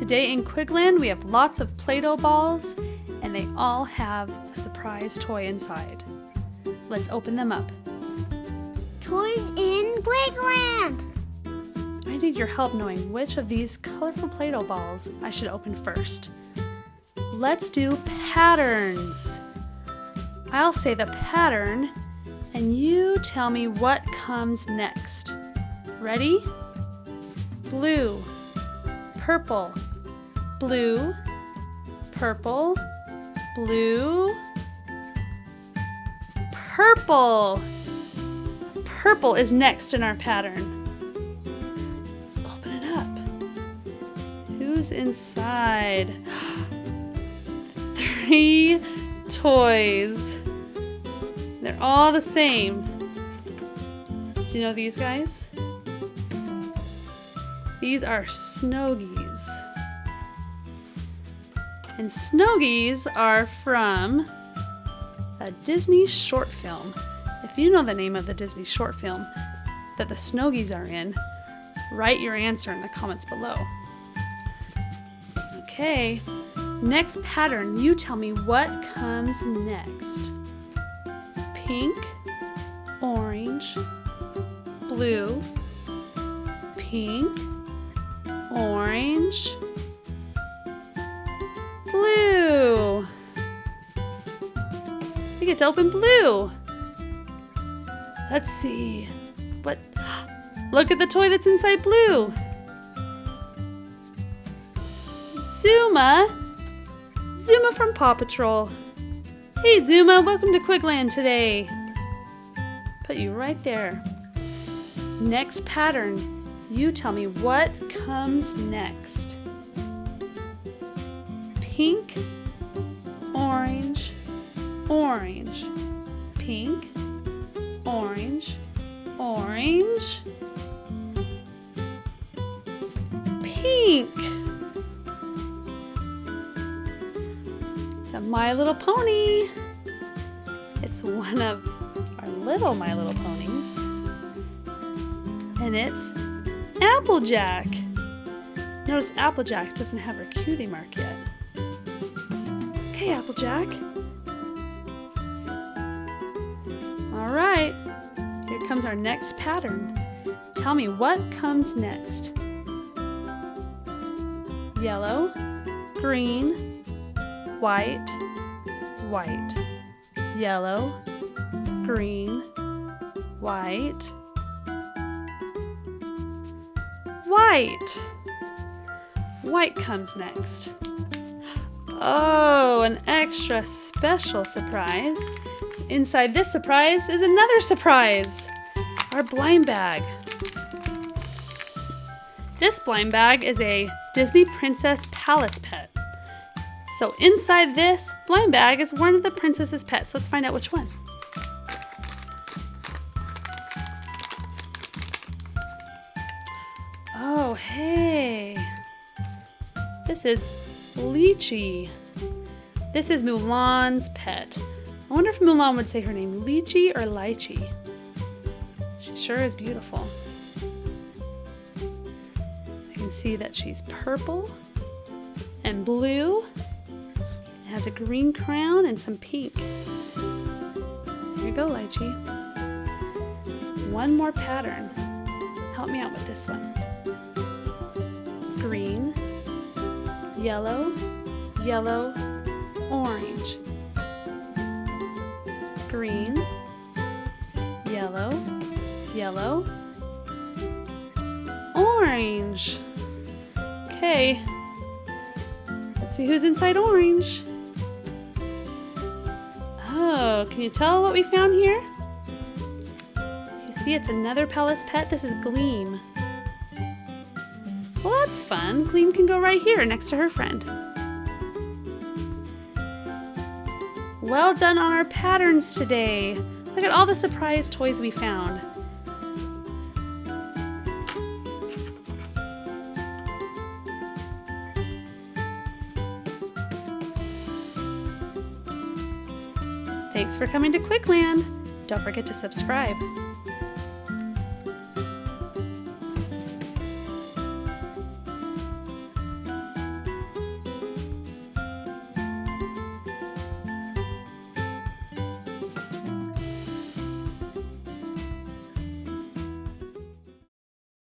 Today in Quigland we have lots of Play-Doh balls and they all have a surprise toy inside. Let's open them up. Toys in Quigland! I need your help knowing which of these colorful Play-Doh balls I should open first. Let's do patterns. I'll say the pattern and you tell me what comes next. Ready? Blue, purple, blue, purple, blue, purple. Purple is next in our pattern. Let's open it up. Who's inside? 3 toys. They're all the same. Do you know these guys? These are Snogies. And Snogies are from a Disney short film. If you know the name of the Disney short film that the Snogies are in, write your answer in the comments below. Okay, next pattern, you tell me what comes next. Pink, orange, blue, pink, orange, blue. We get to open blue. Let's see. What? Look at the toy that's inside blue. Zuma. Zuma from Paw Patrol. Hey Zuma, welcome to Quigland today. Put you right there. Next pattern. You tell me what comes next. Pink, orange, orange, pink, orange, orange, pink. It's a My Little Pony. It's one of our little My Little Ponies. And it's Applejack. Notice Applejack doesn't have her cutie mark yet. Okay, Applejack. All right, here comes our next pattern. Tell me what comes next. Yellow, green, white, white. Yellow, green, white, white. White comes next. Oh, an extra special surprise. Inside this surprise is another surprise. Our blind bag. This blind bag is a Disney Princess Palace pet. So inside this blind bag is one of the princess's pets. Let's find out which one. Oh, hey. This is Lychee. This is Mulan's pet. I wonder if Mulan would say her name Lychee or Lychee. She sure is beautiful. I can see that she's purple and blue. It has a green crown and some pink. Here you go, Lychee. One more pattern. Help me out with this one. Green, yellow, yellow, orange. Green, yellow, yellow, orange. Okay, let's see who's inside orange. Oh, can you tell what we found here? You see it's another Palace pet. This is Gleam. Well, that's fun. Gleam can go right here next to her friend. Well done on our patterns today. Look at all the surprise toys we found. Thanks for coming to Quigland. Don't forget to subscribe.